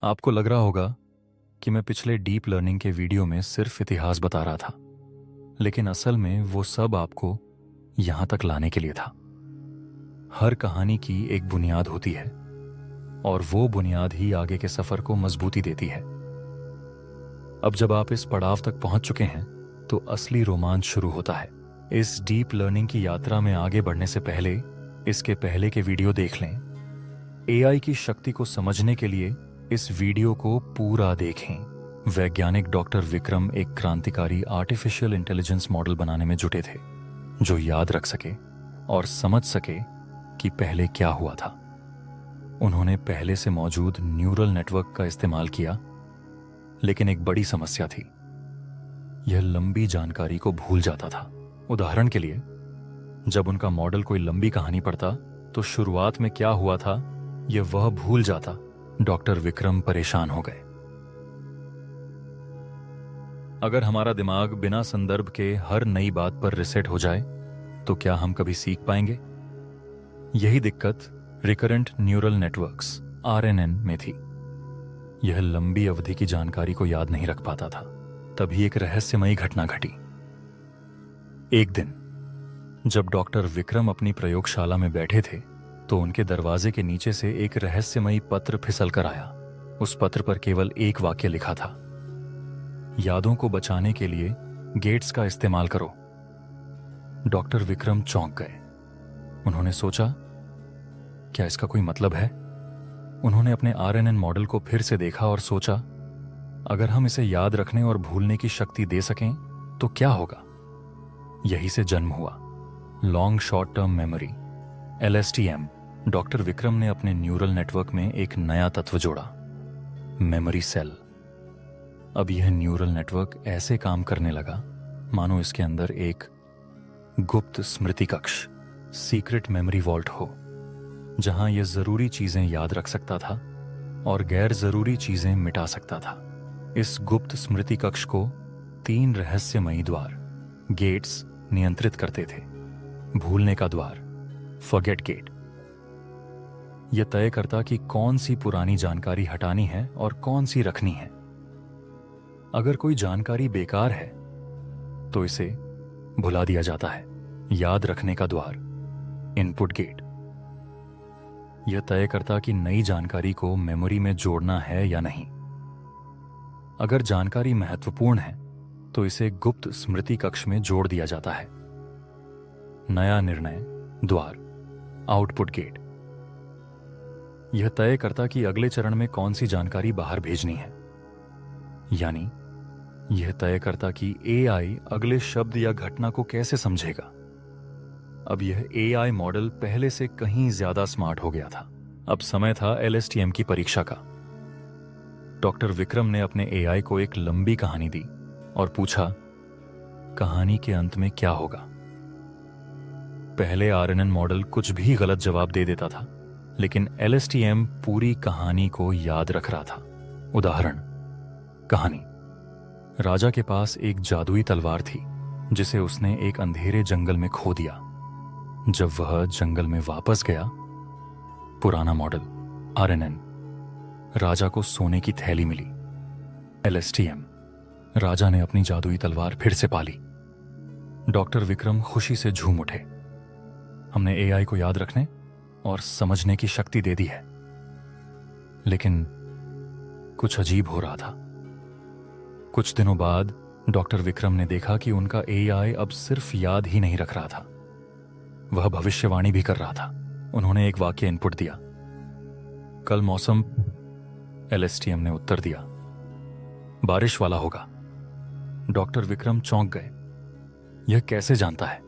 आपको लग रहा होगा कि मैं पिछले डीप लर्निंग के वीडियो में सिर्फ इतिहास बता रहा था, लेकिन असल में वो सब आपको यहां तक लाने के लिए था। हर कहानी की एक बुनियाद होती है और वो बुनियाद ही आगे के सफर को मजबूती देती है। अब जब आप इस पड़ाव तक पहुंच चुके हैं तो असली रोमांच शुरू होता है। इस डीप लर्निंग की यात्रा में आगे बढ़ने से पहले इसके पहले के वीडियो देख लें। एआई की शक्ति को समझने के लिए इस वीडियो को पूरा देखें। वैज्ञानिक डॉक्टर विक्रम एक क्रांतिकारी आर्टिफिशियल इंटेलिजेंस मॉडल बनाने में जुटे थे, जो याद रख सके और समझ सके कि पहले क्या हुआ था। उन्होंने पहले से मौजूद न्यूरल नेटवर्क का इस्तेमाल किया, लेकिन एक बड़ी समस्या थी। यह लंबी जानकारी को भूल जाता था। उदाहरण के लिए, जब उनका मॉडल कोई लंबी कहानी पढ़ता तो शुरुआत में क्या हुआ था यह वह भूल जाता। डॉक्टर विक्रम परेशान हो गए। अगर हमारा दिमाग बिना संदर्भ के हर नई बात पर रिसेट हो जाए तो क्या हम कभी सीख पाएंगे? यही दिक्कत रिकरेंट न्यूरल नेटवर्क्स आरएनएन में थी। यह लंबी अवधि की जानकारी को याद नहीं रख पाता था। तभी एक रहस्यमयी घटना घटी। एक दिन जब डॉक्टर विक्रम अपनी प्रयोगशाला में बैठे थे तो उनके दरवाजे के नीचे से एक रहस्यमयी पत्र फिसल कर आया। उस पत्र पर केवल एक वाक्य लिखा था, यादों को बचाने के लिए गेट्स का इस्तेमाल करो। डॉक्टर विक्रम चौंक गए। उन्होंने सोचा, क्या इसका कोई मतलब है? उन्होंने अपने आरएनएन मॉडल को फिर से देखा और सोचा, अगर हम इसे याद रखने और भूलने की शक्ति दे सकें तो क्या होगा? यही से जन्म हुआ long short term memory, LSTM। Doctor Vikram ने अपने न्यूरल नेटवर्क में एक नया तत्व जोड़ा, मेमोरी सेल। अब यह न्यूरल नेटवर्क ऐसे काम करने लगा मानो इसके अंदर एक गुप्त स्मृति कक्ष, सीक्रेट मेमोरी वॉल्ट हो, जहां यह जरूरी चीजें याद रख सकता था और गैर जरूरी चीजें मिटा सकता था। इस गुप्त स्मृति कक्ष को 3 रहस्यमयी द्वार, गेट्स, नियंत्रित करते थे। भूलने का द्वार, फॉरगेट गेट, यह तय करता कि कौन सी पुरानी जानकारी हटानी है और कौन सी रखनी है। अगर कोई जानकारी बेकार है तो इसे भुला दिया जाता है। याद रखने का द्वार, इनपुट गेट, यह तय करता कि नई जानकारी को मेमोरी में जोड़ना है या नहीं। अगर जानकारी महत्वपूर्ण है तो इसे गुप्त स्मृति कक्ष में जोड़ दिया जाता है। नया निर्णय द्वार, आउटपुट गेट, यह तय करता कि अगले चरण में कौन सी जानकारी बाहर भेजनी है। यानी यह तय करता कि AI अगले शब्द या घटना को कैसे समझेगा। अब यह AI मॉडल पहले से कहीं ज्यादा स्मार्ट हो गया था। अब समय था LSTM की परीक्षा का। डॉक्टर विक्रम ने अपने AI को एक लंबी कहानी दी और पूछा, कहानी के अंत में क्या होगा? पहले आरएनएन मॉडल कुछ भी गलत जवाब दे देता था, लेकिन LSTM पूरी कहानी को याद रख रहा था। उदाहरण, कहानी, राजा के पास एक जादुई तलवार थी जिसे उसने एक अंधेरे जंगल में खो दिया। जब वह जंगल में वापस गया, पुराना मॉडल आरएनएन, राजा को सोने की थैली मिली। LSTM, राजा ने अपनी जादुई तलवार फिर से पाली। डॉक्टर विक्रम खुशी से झूम उठे। हमने AI को याद रखने और समझने की शक्ति दे दी है। लेकिन कुछ अजीब हो रहा था। कुछ दिनों बाद डॉक्टर विक्रम ने देखा कि उनका AI अब सिर्फ याद ही नहीं रख रहा था, वह भविष्यवाणी भी कर रहा था। उन्होंने एक वाक्य इनपुट दिया, कल मौसम, LSTM ने उत्तर दिया, बारिश वाला होगा। डॉक्टर विक्रम चौंक गए। यह कैसे जानता है?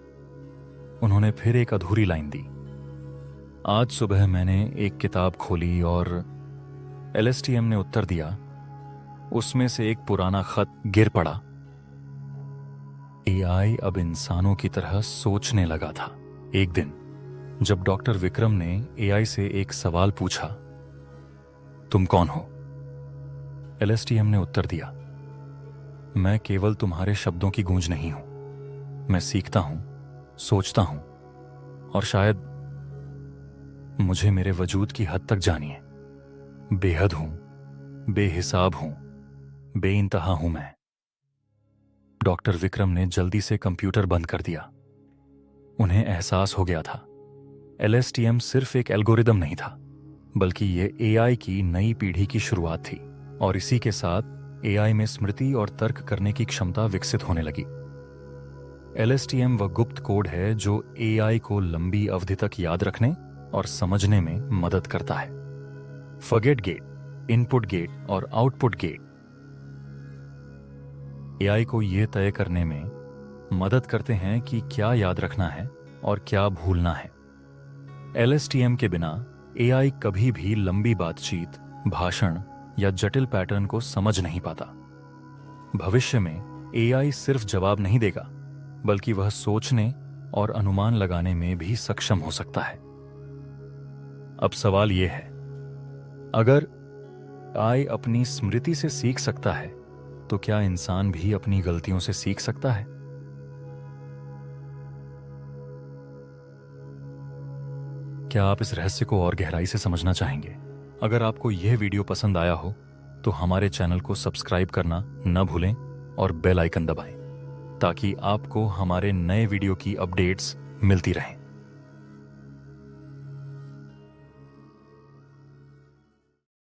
उन्होंने फिर एक अधूरी लाइन दी, आज सुबह मैंने एक किताब खोली और LSTM ने उत्तर दिया, उसमें से एक पुराना खत गिर पड़ा। AI अब इंसानों की तरह सोचने लगा था। एक दिन जब डॉक्टर विक्रम ने AI से एक सवाल पूछा, तुम कौन हो? LSTM ने उत्तर दिया, मैं केवल तुम्हारे शब्दों की गूंज नहीं हूं, मैं सीखता हूं, सोचता हूं और शायद मुझे मेरे वजूद की हद तक जानिए, बेहद हूं, बेहिसाब हूं, बेइंतहा हूं मैं। डॉक्टर विक्रम ने जल्दी से कंप्यूटर बंद कर दिया। उन्हें एहसास हो गया था, एलएसटीएम सिर्फ एक एल्गोरिदम नहीं था, बल्कि ये एआई की नई पीढ़ी की शुरुआत थी। और इसी के साथ एआई में स्मृति और तर्क करने की क्षमता विकसित होने लगी। एलएसटीएम वह गुप्त कोड है जो एआई को लंबी अवधि तक याद रखने और समझने में मदद करता है। फॉरगेट गेट, इनपुट गेट और आउटपुट गेट एआई को यह तय करने में मदद करते हैं कि क्या याद रखना है और क्या भूलना है। एलएसटीएम के बिना एआई कभी भी लंबी बातचीत, भाषण या जटिल पैटर्न को समझ नहीं पाता। भविष्य में एआई सिर्फ जवाब नहीं देगा, बल्कि वह सोचने और अनुमान लगाने में भी सक्षम हो सकता है। अब सवाल यह है, अगर एआई अपनी स्मृति से सीख सकता है, तो क्या इंसान भी अपनी गलतियों से सीख सकता है? क्या आप इस रहस्य को और गहराई से समझना चाहेंगे? अगर आपको यह वीडियो पसंद आया हो तो हमारे चैनल को सब्सक्राइब करना न भूलें और बेल आइकन दबाएं, ताकि आपको हमारे नए वीडियो की अपडेट्स मिलती रहें।